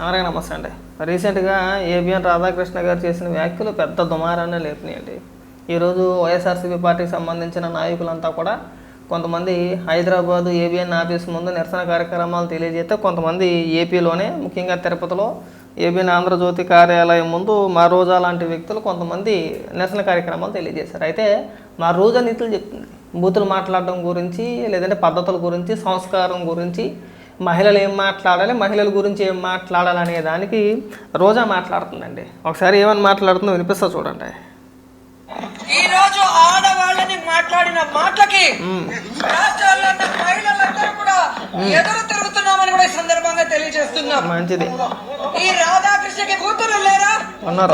అలాగే నమస్తే అండి. రీసెంట్గా ఏబిఎన్ రాధాకృష్ణ గారు చేసిన వ్యాఖ్యలు పెద్ద దుమారాన్ని లేపినాయండి. ఈరోజు వైఎస్ఆర్సీపీ పార్టీకి సంబంధించిన నాయకులంతా కూడా కొంతమంది హైదరాబాదు ఏబిఎన్ ఆఫీస్ ముందు నిరసన కార్యక్రమాలు తెలియజేస్తే, కొంతమంది ఏపీలోనే ముఖ్యంగా తిరుపతిలో ఏబిఎన్ ఆంధ్రజ్యోతి కార్యాలయం ముందు మా రోజా లాంటి వ్యక్తులు కొంతమంది నిరసన కార్యక్రమాలు తెలియజేశారు. అయితే మా రోజా నీతులు చెప్తుంది, బూతులు మాట్లాడడం గురించి, లేదంటే పద్ధతుల గురించి, సంస్కారం గురించి, మహిళలు ఏం మాట్లాడాలి, మహిళల గురించి ఏం మాట్లాడాలి అనే దానికి రోజా మాట్లాడుతుందండి. ఒకసారి ఏమని మాట్లాడుతుందో వినిపిస్తా చూడండి. ఈ రోజు ఆడవాళ్ళని మాట్లాడిన మాటలకి రాష్ట్రాల్లో ఉన్న మహిళలందరూ కూడా ఎదురు తిరుగుతున్నామని కూడా ఈ సందర్భంగా తెలియజేస్తున్నాం. మంచిది. ఈ రాధాకృష్ణకి కూతురు లేరా?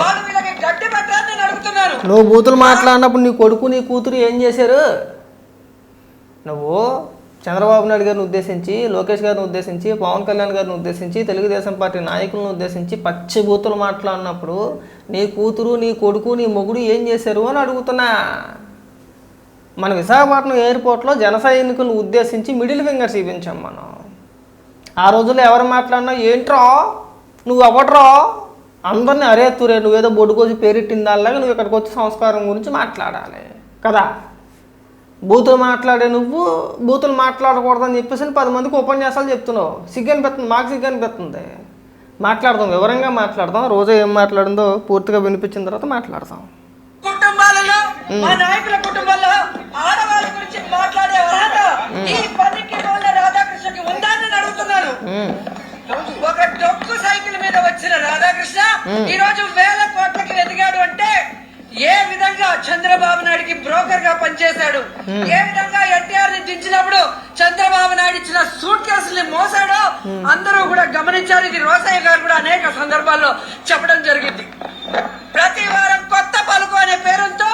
వాళ్ళు వీళ్ళకి గట్టి పెట్టాలని అడుగుతున్నారు. నువ్వు బూతులు మాట్లాడినప్పుడు నీ కొడుకు నీ కూతురు ఏం చేశారు? నువ్వు చంద్రబాబు నాయుడు గారిని ఉద్దేశించి, లోకేష్ గారిని ఉద్దేశించి, పవన్ కళ్యాణ్ గారిని ఉద్దేశించి, తెలుగుదేశం పార్టీ నాయకులను ఉద్దేశించి పచ్చి బూతులు మాట్లాడినప్పుడు నీ కూతురు, నీ కొడుకు, నీ మొగుడు ఏం చేశారు అని అడుగుతున్నా. మన విశాఖపట్నం ఎయిర్పోర్ట్లో జన సైనికులను ఉద్దేశించి మిడిల్ ఫింగర్ చూపించాం మనం. ఆ రోజుల్లో ఎవరు మాట్లాడినా ఏంట్రా నువ్వు ఎవడ్రా అందరినీ అరే తురే నువ్వేదో బొడ్డుకోసి పేరెట్టిన దానిలాగా నువ్వు ఇక్కడికి వచ్చి సంస్కారం గురించి మాట్లాడాలి కదా. బూతులు మాట్లాడే నువ్వు బూతులు మాట్లాడకూడదని చెప్పేసి 10 మందికి ఉపన్యాసాలు చెప్తున్నావు. సిగ్గని పెడుతుంది, మాకు సిగ్గని పెడుతుంది. మాట్లాడదాం, వివరంగా మాట్లాడదాం. రోజా ఏం మాట్లాడిందో పూర్తిగా వినిపించిన తర్వాత మాట్లాడదాం. కుటుంబాలలో మా నాయకుల కుటుంబాల్లో ఆడవాళ్ళ గురించి మాట్లాడే అర్హత ఈ పనికి వాళ్ళ రాధాకృష్ణకి ఉందని అడుగుతున్నాను. ఒక డొక్కు సైకిల్ మీద వచ్చిన రాధాకృష్ణ ఈ రోజు వేల కోట్లకి ఎదిగాడు అంటే ఏ విధంగా చంద్రబాబు నాయుడికి బ్రోకర్ గా పనిచేశాడు, ఏ విధంగా ఎన్టీఆర్ ని దించినప్పుడు చంద్రబాబు నాయుడు ఇచ్చిన సూట్ కేసుల్ని మోసాడో అందరూ కూడా గమనించారు. ఇది రోసయ్య గారు కూడా అనేక సందర్భాల్లో చెప్పడం జరిగింది. ప్రతి వారం కొత్త పలుకు అనే పేరుతో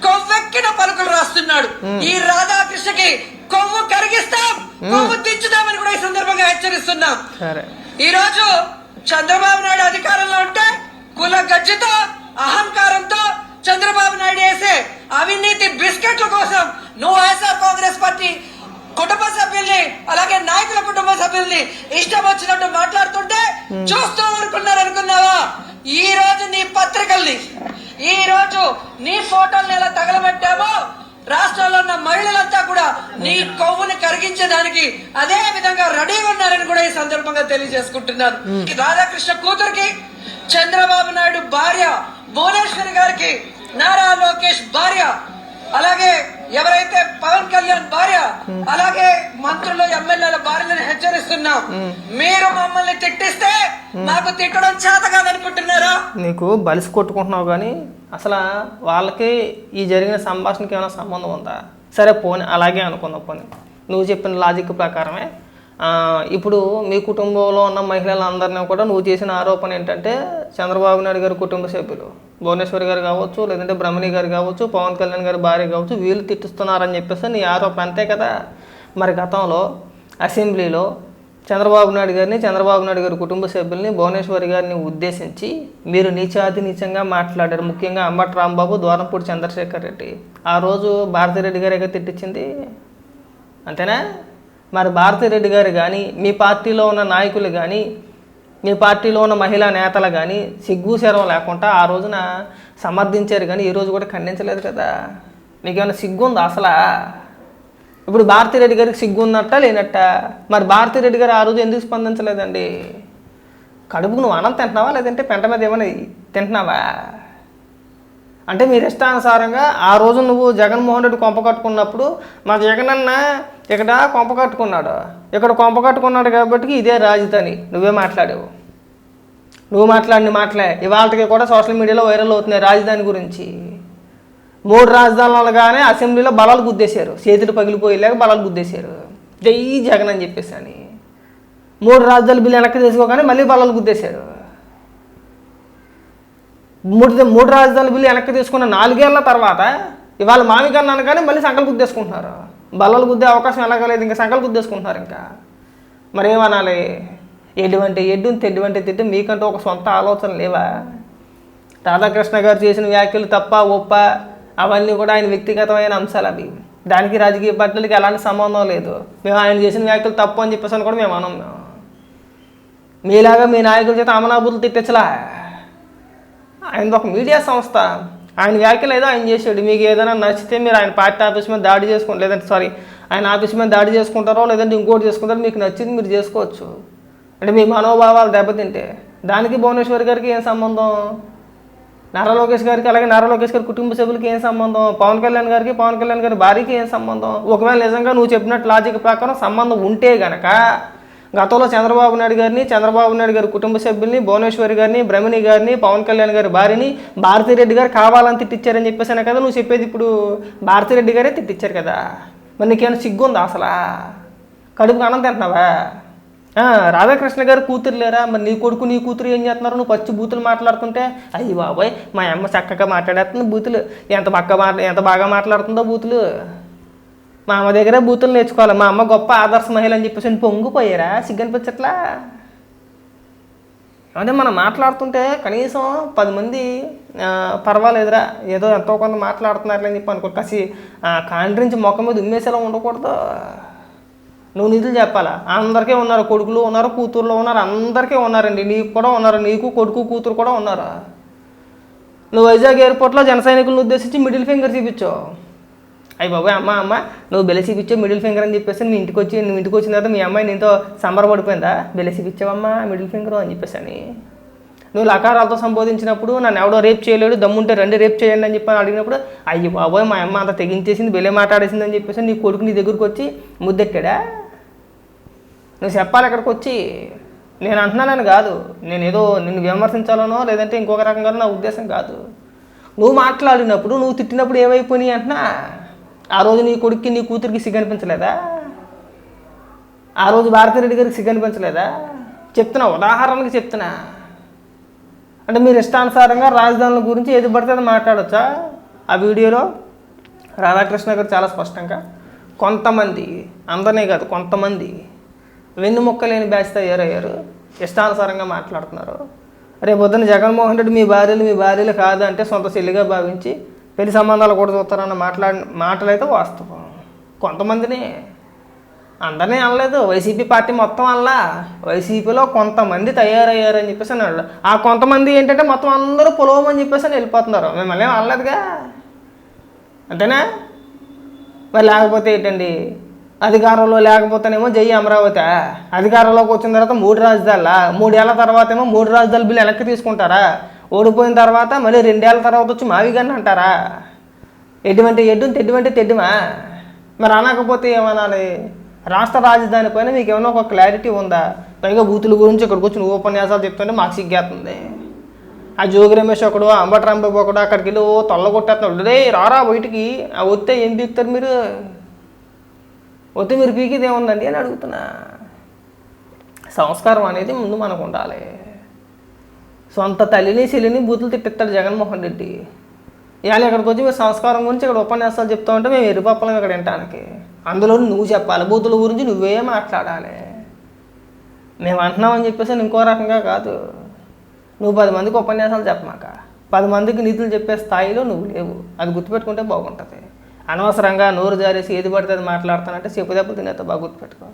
కొవ్వెక్కిన పలుకులు రాస్తున్నాడు. ఈ రాధాకృష్ణకి కొవ్వు కరిగిస్తాం, కొవ్వు దించుదామని కూడా ఈ సందర్భంగా హెచ్చరిస్తున్నాం. ఈ రోజు చంద్రబాబు నాయుడు అధికారంలో ఉంటే కుల గజ్జతో, అహంకారంతో చంద్రబాబు నాయుడు వేసే అవినీతి బిస్కెట్ల కోసం నువ్వు వైఎస్ఆర్ కాంగ్రెస్ పార్టీ కుటుంబ సభ్యుల్ని, అలాగే నాయకుల కుటుంబ సభ్యుల్ని ఇష్టం వచ్చినట్టు మాట్లాడుతుంటే చూస్తూ ఊరుకున్నారనుకున్నావా? ఈ రోజు నీ పత్రికల్ని, ఈ రోజు నీ ఫోటోల్ని ఎలా తగలబెట్టావో రాష్ట్రంలో ఉన్న మహిళలంతా కూడా నీ కొవ్వుని కరిగించడానికి అదే విధంగా రెడీగా ఉన్నారని కూడా ఈ సందర్భంగా తెలియజేసుకుంటున్నాను. రాధాకృష్ణ కూతురికి చంద్రబాబు నాయుడు భార్య భువనేశ్వరి గారికి, నారా లోకేష్ భార్య, అలాగే ఎవరైతే పవన్ కళ్యాణ్ భార్య, అలాగే మంత్రులు, ఎమ్మెల్యేల భార్యలను హెచ్చరిస్తున్నాం. మీరు మమ్మల్ని తిట్టిస్తే నాకు తిట్టడం చేత కాదనుకుంటున్నారా? నీకు బలిసి కొట్టుకుంటున్నావు కానీ అసలు వాళ్ళకి ఈ జరిగిన సంభాషణకి ఏమైనా సంబంధం ఉందా? సరే పోనీ, అలాగే అనుకుందాం. పోనీ నువ్వు చెప్పిన లాజిక్ ప్రకారమే ఇప్పుడు మీ కుటుంబంలో ఉన్న మహిళలందరినీ కూడా నువ్వు చేసిన ఆరోపణ ఏంటంటే చంద్రబాబు నాయుడు గారి కుటుంబ సభ్యులు, భువనేశ్వరి గారు కావచ్చు, లేదంటే బ్రహ్మణి గారు కావచ్చు, పవన్ కళ్యాణ్ గారి భార్య కావచ్చు, వీళ్ళు తిట్టుస్తున్నారని చెప్పేసి నీ ఆరోపణ అంతే కదా. మరి గతంలో అసెంబ్లీలో చంద్రబాబు నాయుడు గారి కుటుంబ సభ్యుల్ని, భువనేశ్వరి గారిని ఉద్దేశించి మీరు నీచాతి నీచంగా మాట్లాడారు. ముఖ్యంగా అంబటి రాంబాబు, ద్వారంపూడి చంద్రశేఖర్ రెడ్డి. ఆ రోజు భారతిరెడ్డి గారిగా తిట్టించింది, అంతేనా? మరి భారతిరెడ్డి గారు కానీ, మీ పార్టీలో ఉన్న నాయకులు కానీ, మీ పార్టీలో ఉన్న మహిళా నేతలు కానీ సిగ్గు శరం లేకుండా ఆ రోజున సమర్థించారు కానీ ఈ రోజు కూడా ఖండించలేదు కదా. నీకేమైనా సిగ్గు ఉందా అసలు? ఇప్పుడు భారతిరెడ్డి గారికి సిగ్గు ఉన్నట్ట లేనట్ట? మరి భారతిరెడ్డి గారు ఆ రోజు ఎందుకు స్పందించలేదండి? కడుపుకు నువ్వు అన్నం తింటున్నావా, లేదంటే పెంట మీద ఏమైనా తింటున్నావా? అంటే మీరు ఇష్టానుసారంగా ఆ రోజు నువ్వు జగన్మోహన్ రెడ్డి కొంప కట్టుకున్నప్పుడు మా జగనన్న ఇక్కడ కొంప కట్టుకున్నాడు, ఇక్కడ కొంప కట్టుకున్నాడు కాబట్టి ఇదే రాజధాని నువ్వే మాట్లాడావు. నువ్వు మాట్లాడిన మాటలే ఇవాళకి కూడా సోషల్ మీడియాలో వైరల్ అవుతున్నాయి రాజధాని గురించి. 3 రాజధానులుగానే అసెంబ్లీలో బలాలు గుద్దేశారు, చేతులు పగిలిపోయేలాగా బలాలు గుద్దేశారు. జై జగన్ అని చెప్పేసి అని 3 రాజధానుల బిల్లు వెనక్కి తీసుకోగానే మళ్ళీ బలాలు గుద్దేశారు. 3 రాజధానుల బిల్లు వెనక్కి తీసుకున్న 4 ఏళ్ల తర్వాత ఇవాళ మామికన్నాను కానీ మళ్ళీ సంకలు గుద్దేసుకుంటున్నారు. బల్లలు గుద్దే అవకాశం ఎలాగలేదు, ఇంకా సంకలు గుద్దేసుకుంటున్నారు. ఇంకా మరేమనాలి? ఎటువంటి ఎడ్డుని తెడ్డువంటే తిట్టు, మీకంటూ ఒక సొంత ఆలోచన లేవా? రాధాకృష్ణ గారు చేసిన వ్యాఖ్యలు తప్ప ఒప్ప అవన్నీ కూడా ఆయన వ్యక్తిగతమైన అంశాలు. అవి దానికి రాజకీయ పార్టీలకి ఎలాంటి సంబంధం లేదు. మేము ఆయన చేసిన వ్యాఖ్యలు తప్పు అని చెప్పేసి కూడా మేము అనం. మీలాగా మీ నాయకుల చేత అమనాబుద్ధులు తిట్టించలా. ఆయన ఒక మీడియా సంస్థ, ఆయన వ్యాఖ్యలు ఏదో ఆయన చేసాడు. మీకు ఏదైనా నచ్చితే మీరు ఆయన పార్టీ ఆఫీస్ మీద దాడి చేసుకుంటారు, లేదంటే ఆయన ఆఫీస్ మీద దాడి చేసుకుంటారో లేదంటే ఇంకోటి చేసుకుంటారో, మీకు నచ్చింది మీరు చేసుకోవచ్చు. అంటే మీ మనోభావాలు దెబ్బతింటే దానికి భువనేశ్వర్ గారికి ఏం సంబంధం? నారా లోకేష్ గారికి, అలాగే నారా లోకేష్ గారి కుటుంబ సభ్యులకి ఏం సంబంధం? పవన్ కళ్యాణ్ గారి భార్యకి ఏం సంబంధం? ఒకవేళ నిజంగా నువ్వు చెప్పినట్టు లాజిక్ ప్రకారం సంబంధం ఉంటే గనక గతంలో చంద్రబాబు నాయుడు గారి కుటుంబ సభ్యుల్ని, భువనేశ్వరి గారిని, బ్రహ్మణి గారిని, పవన్ కళ్యాణ్ గారి భార్యని భారతిరెడ్డి గారు కావాలని తిట్టించారని చెప్పేసానే కదా నువ్వు చెప్పేది. ఇప్పుడు భారతిరెడ్డి గారే తిట్టించారు కదా, మరి నీకేమైనా సిగ్గుందా? అసలు కడుపుకు అన్నం తింటున్నావా? రాధాకృష్ణ గారు కూతురు లేరా? మరి నీ కొడుకు నీ కూతురు ఏం చేస్తున్నారు? నువ్వు పచ్చి బూతులు మాట్లాడుతుంటే అయ్యి బాబాయ్ మా అమ్మ చక్కగా మాట్లాడేస్తుంది బూతులు, ఎంత బాగా మాట్లాడుతుందో బూతులు. మా అమ్మ దగ్గరే బూతులు నేర్చుకోవాలి, మా అమ్మ గొప్ప ఆదర్శ మహిళ అని చెప్పేసి పొంగిపోయారా? సిగ్గనిపించట్లా? అంటే మనం మాట్లాడుతుంటే కనీసం 10 మంది పర్వాలేదురా ఏదో ఎంతో కొంత మాట్లాడుతున్నారని చెప్పి అనుకో, కసి కాండ్రించి మొక్క మీద ఉమ్మేసేలా ఉండకూడదు. నువ్వు నిధులు చెప్పాలా? అందరికీ ఉన్నారు, కొడుకులు ఉన్నారు, కూతుర్లు ఉన్నారు, అందరికీ ఉన్నారండి. నీకు కూడా ఉన్నారు, నీకు కొడుకు కూతురు కూడా ఉన్నారు. నువ్వు వైజాగ్ ఎయిర్పోర్ట్లో జన సైనికులను ఉద్దేశించి మిడిల్ ఫింగర్ చూపించావు. అయ్యి బాబాయ్ అమ్మ నువ్వు బెల చూపించావు మిడిల్ ఫింగర్ అని చెప్పేసి నువ్వు ఇంటికి వచ్చిన తర్వాత మీ అమ్మాయి నీతో సంబరపడిపోయిందా? బెల చూపించావమ్మా మిడిల్ ఫింగర్ అని చెప్పేసి అని. నువ్వు లకారాలతో సంబోధించినప్పుడు నన్ను ఎవడో రేప్ చేయలేడు, దమ్ముంటే రండి రేప్ చేయండి అని చెప్పి అడిగినప్పుడు అయ్యి బాబోయ్ మా అమ్మ అంత తెగించేసింది, బెలే మాట్లాడేసింది అని చెప్పేసి నీ కొడుకు నీ దగ్గరికి వచ్చి ముద్దెట్టాడా? నువ్వు చెప్పాలి అక్కడికి వచ్చి. నేను అంటున్నానని కాదు, నేను ఏదో నిన్ను విమర్శించాలనో లేదంటే ఇంకొక రకంగా నా ఉద్దేశం కాదు. నువ్వు మాట్లాడినప్పుడు నువ్వు తిట్టినప్పుడు ఏమైపోయినాయి అంటున్నా. ఆ రోజు నీ కొడుక్కి నీ కూతురికి సిగ్గనిపించలేదా? ఆ రోజు భారతిరెడ్డి గారికి సిగ్గనిపించలేదా? చెప్తున్నా, ఉదాహరణకి చెప్తున్నా. అంటే మీరు ఇష్టానుసారంగా రాజధానుల గురించి ఏది పడితే అది మాట్లాడచ్చా? ఆ వీడియోలో రాధాకృష్ణ గారు చాలా స్పష్టంగా కొంతమంది, అందరినీ కాదు కొంతమంది వెన్నుముక్క లేని బ్యాచ్ తయారయ్యారు, ఇష్టానుసారంగా మాట్లాడుతున్నారు. రేపు పొద్దున్న జగన్మోహన్ రెడ్డి మీ భార్యలు కాదు అంటే సొంత చెల్లిగా భావించి పెళ్లి సంబంధాలు కూడా చూస్తారన్న మాటలైతే వాస్తవం. కొంతమందిని, అందరినీ అనలేదు. వైసీపీ పార్టీ మొత్తం అలా వైసీపీలో కొంతమంది తయారయ్యారని చెప్పేసి అన్నాడు. ఆ కొంతమంది ఏంటంటే మొత్తం అందరూ పొలవమని చెప్పేసి అని వెళ్ళిపోతున్నారు. మిమ్మల్ని ఏం అనలేదుగా, అంతేనా? మరి లేకపోతే ఏంటండి? అధికారంలో లేకపోతేనేమో జై అమరావతి, అధికారంలోకి వచ్చిన తర్వాత 3 రాజధానుల 3 ఏళ్ల తర్వాత ఏమో 3 రాజధానుల బిల్లు వెనక్కి తీసుకుంటారా? ఓడిపోయిన తర్వాత మళ్ళీ 2 ఏళ్ల తర్వాత వచ్చి మావి గన్న అంటారా? ఎటువంటి తెడ్డుమా? మరి అనకపోతే ఏమనాలి? రాష్ట్ర రాజధాని పైన మీకు ఏమైనా ఒక క్లారిటీ ఉందా? పైగా బూతుల గురించి ఇక్కడికి వచ్చి నువ్వు ఉపన్యాసాలు చెప్తుంటే మాకు సిగ్గేస్తుంది. ఆ జోగి రమేష్ ఒకడు, అంబటరాంబాబు ఒకడు అక్కడికి వెళ్ళి తొల్ల కొట్టేస్తున్నాడు. రే రారా బయటికి, ఆ వస్తే ఏం పీకుతారు మీరు? వస్తే మీరు పీకిది ఏముందండి అని అడుగుతున్నా. సంస్కారం అనేది ముందు మనకు ఉండాలి. సొంత తల్లిని చెల్లిని బూతులు తిట్టిస్తాడు జగన్మోహన్ రెడ్డి. ఇవాళ ఇక్కడికి వచ్చి మీరు సంస్కారం గురించి ఇక్కడ ఉపన్యాసాలు చెప్తా ఉంటే మేము ఎరుపప్పలం ఇక్కడ వినటానికి. అందులో నువ్వు చెప్పాలి, బూతుల గురించి నువ్వే మాట్లాడాలి. మేము అంటున్నామని చెప్పేసి ఇంకో రకంగా కాదు. నువ్వు 10 మందికి ఉపన్యాసాలు చెప్పమాక, 10 మందికి నీతులు చెప్పే స్థాయిలో నువ్వు లేవు. అది గుర్తుపెట్టుకుంటే బాగుంటుంది. అనవసరంగా నోరు జారేసి ఏది పడితే అది మాట్లాడతానంటే చెప్పు దెబ్బలు తినేస్తా. బాగా గుర్తుపెట్టుకో.